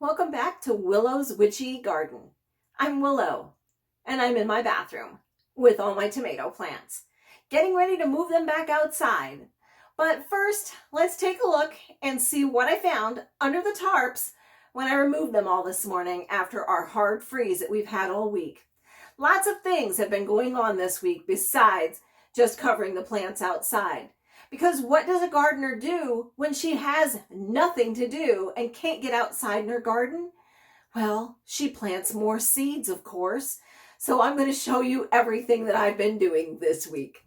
Welcome back to Willow's Witchy Garden. I'm Willow, and I'm in my bathroom with all my tomato plants, getting ready to move them back outside. But first, let's take a look and see what I found under the tarps when I removed them all this morning after our hard freeze that we've had all week. Lots of things have been going on this week besides just covering the plants outside. Because what does a gardener do when she has nothing to do and can't get outside in her garden? Well, she plants more seeds, of course. So I'm going to show you everything that I've been doing this week.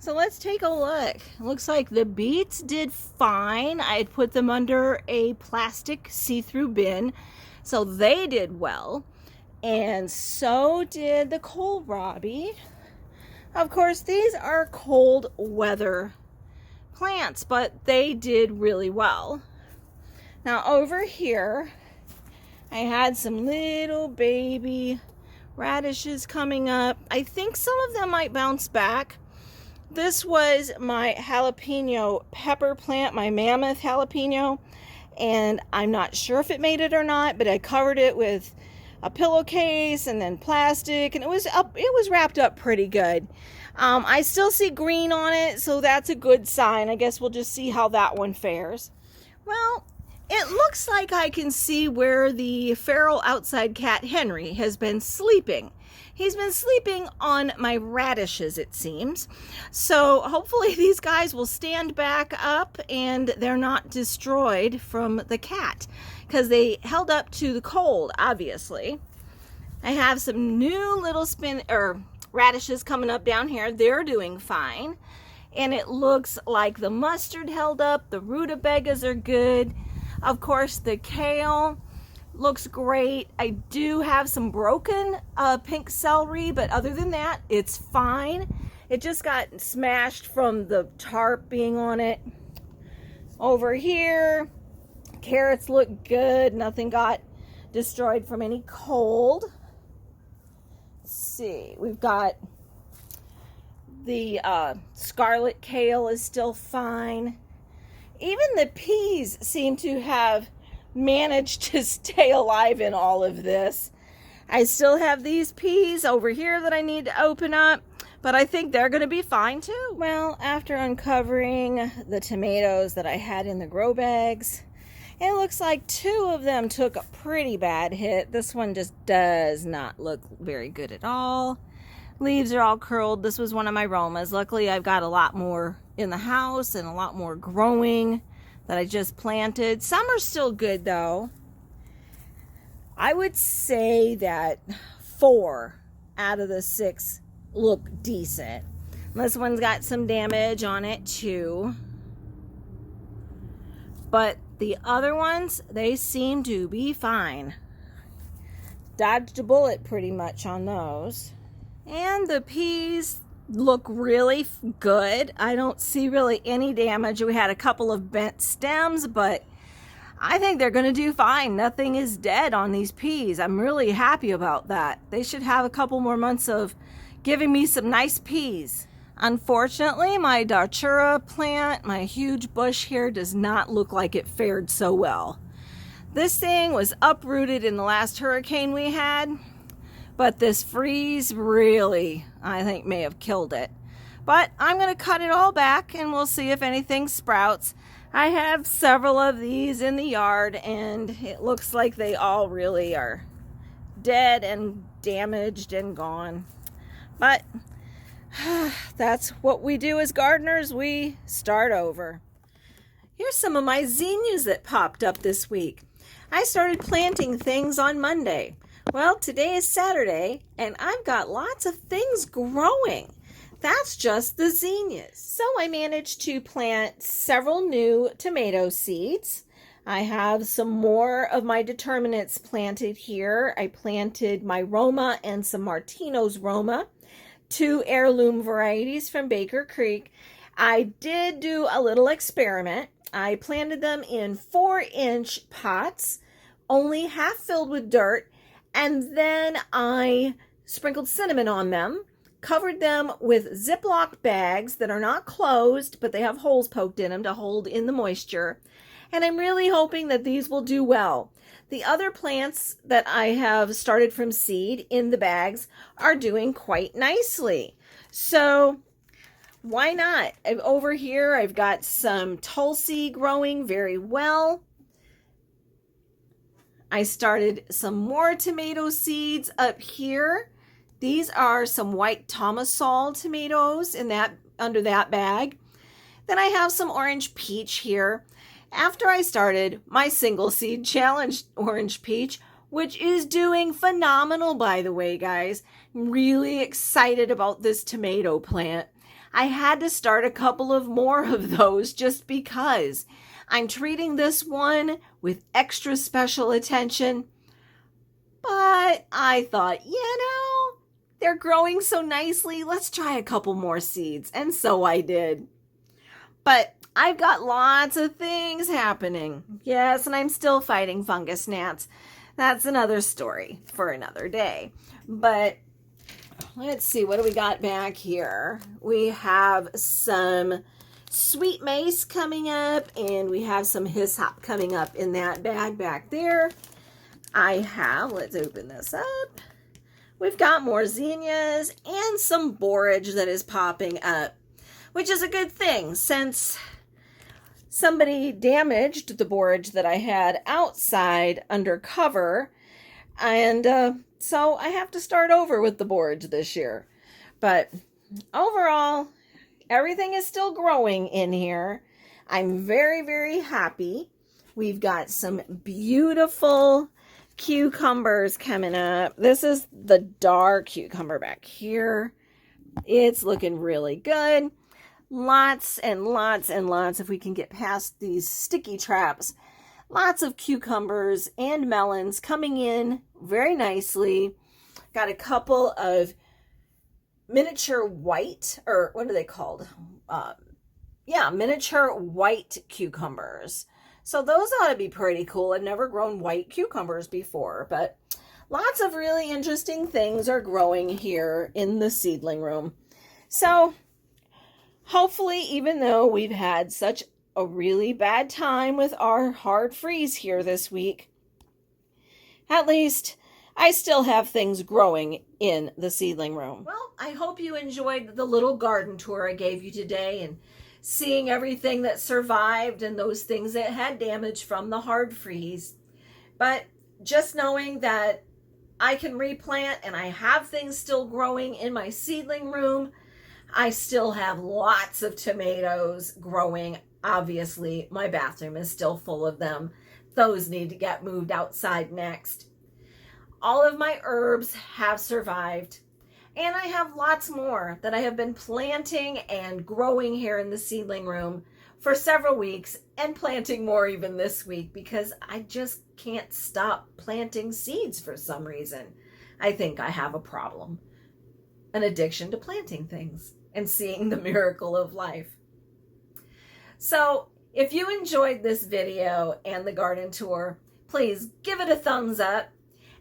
So let's take a look. Looks like the beets did fine. I had put them under a plastic see-through bin, so they did well. And so did the kohlrabi. Of course, these are cold weather plants, but they did really well. Now over here, I had some little baby radishes coming up. I think some of them might bounce back. This was my jalapeno pepper plant, my Mammoth Jalapeno, and I'm not sure if it made it or not, but I covered it with a pillowcase and then plastic, and it was wrapped up pretty good. I still see green on it, so that's a good sign. I guess we'll just see how that one fares. Well, it looks like I can see where the feral outside cat Henry has been sleeping. He's been sleeping on my radishes, it seems. So hopefully these guys will stand back up and they're not destroyed from the cat, because they held up to the cold, obviously. I have some new little radishes coming up down here. They're doing fine. And it looks like the mustard held up. The rutabagas are good. Of course, the kale looks great. I do have some broken pink celery, but other than that, it's fine. It just got smashed from the tarp being on it. Over here, carrots look good. Nothing got destroyed from any cold. Let's see, we've got the scarlet kale is still fine. Even the peas seem to have managed to stay alive in all of this. I still have these peas over here that I need to open up, but I think they're going to be fine too. Well, after uncovering the tomatoes that I had in the grow bags, it looks like 2 of them took a pretty bad hit. This one just does not look very good at all. Leaves are all curled. This was one of my Romas. Luckily, I've got a lot more in the house and a lot more growing that I just planted. Some are still good though. I would say that 4 out of the 6 look decent. This one's got some damage on it too. But the other ones, they seem to be fine. Dodged a bullet pretty much on those. And the peas look really good. I don't see really any damage. We had a couple of bent stems, but I think they're going to do fine. Nothing is dead on these peas. I'm really happy about that. They should have a couple more months of giving me some nice peas. Unfortunately, my Datura plant, my huge bush here, does not look like it fared so well. This thing was uprooted in the last hurricane we had, but this freeze really, I think, may have killed it. But I'm going to cut it all back and we'll see if anything sprouts. I have several of these in the yard and it looks like they all really are dead and damaged and gone. But that's what we do as gardeners. We start over. Here's some of my zinnias that popped up this week. I started planting things on Monday. Well, today is Saturday and I've got lots of things growing. That's just the zinnias. So I managed to plant several new tomato seeds. I have some more of my determinants planted here. I planted my Roma and some Martino's Roma, 2 heirloom varieties from Baker Creek. I did do a little experiment. I planted them in 4-inch pots, only half filled with dirt, and then I sprinkled cinnamon on them, covered them with Ziploc bags that are not closed, but they have holes poked in them to hold in the moisture. And I'm really hoping that these will do well. The other plants that I have started from seed in the bags are doing quite nicely. So why not? Over here, I've got some Tulsi growing very well. I started some more tomato seeds up here. These are some white Tomasol tomatoes in that under that bag. Then I have some orange peach here. After I started my single seed challenge orange peach, which is doing phenomenal, by the way, guys. I'm really excited about this tomato plant. I had to start a couple of more of those just because I'm treating this one with extra special attention. But I thought, they're growing so nicely. Let's try a couple more seeds. And so I did. But I've got lots of things happening. Yes, and I'm still fighting fungus gnats. That's another story for another day. But let's see, what do we got back here? We have some sweet mace coming up, and we have some hyssop coming up in that bag back there. Let's open this up. We've got more zinnias and some borage that is popping up, which is a good thing since somebody damaged the borage that I had outside under cover. And so I have to start over with the borage this year. But overall, everything is still growing in here. I'm very, very happy. We've got some beautiful cucumbers coming up. This is the dark cucumber back here. It's looking really good. Lots and lots and lots, if we can get past these sticky traps, lots of cucumbers and melons coming in very nicely. Got a couple of miniature white, or what are they called? Miniature white cucumbers. So those ought to be pretty cool. I've never grown white cucumbers before, but lots of really interesting things are growing here in the seedling room. So hopefully, even though we've had such a really bad time with our hard freeze here this week, at least I still have things growing in the seedling room. Well, I hope you enjoyed the little garden tour I gave you today and seeing everything that survived and those things that had damage from the hard freeze. But just knowing that I can replant and I have things still growing in my seedling room. I still have lots of tomatoes growing. Obviously, my bathroom is still full of them. Those need to get moved outside next. All of my herbs have survived, and I have lots more that I have been planting and growing here in the seedling room for several weeks, and planting more even this week because I just can't stop planting seeds for some reason. I think I have a problem, an addiction to planting things and seeing the miracle of life. So if you enjoyed this video and the garden tour, please give it a thumbs up.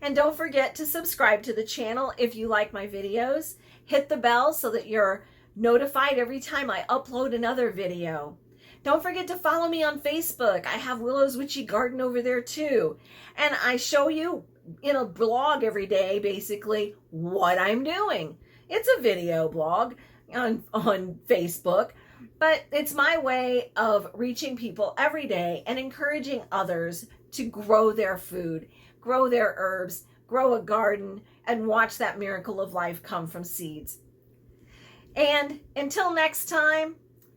And don't forget to subscribe to the channel if you like my videos. Hit the bell so that you're notified every time I upload another video. Don't forget to follow me on Facebook. I have Willow's Witchy Garden over there too. And I show you in a blog every day, basically, what I'm doing. It's a video blog on Facebook, but it's my way of reaching people every day and encouraging others to grow their food, grow their herbs, grow a garden, and watch that miracle of life come from seeds. And until next time,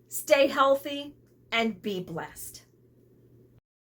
stay healthy and be blessed.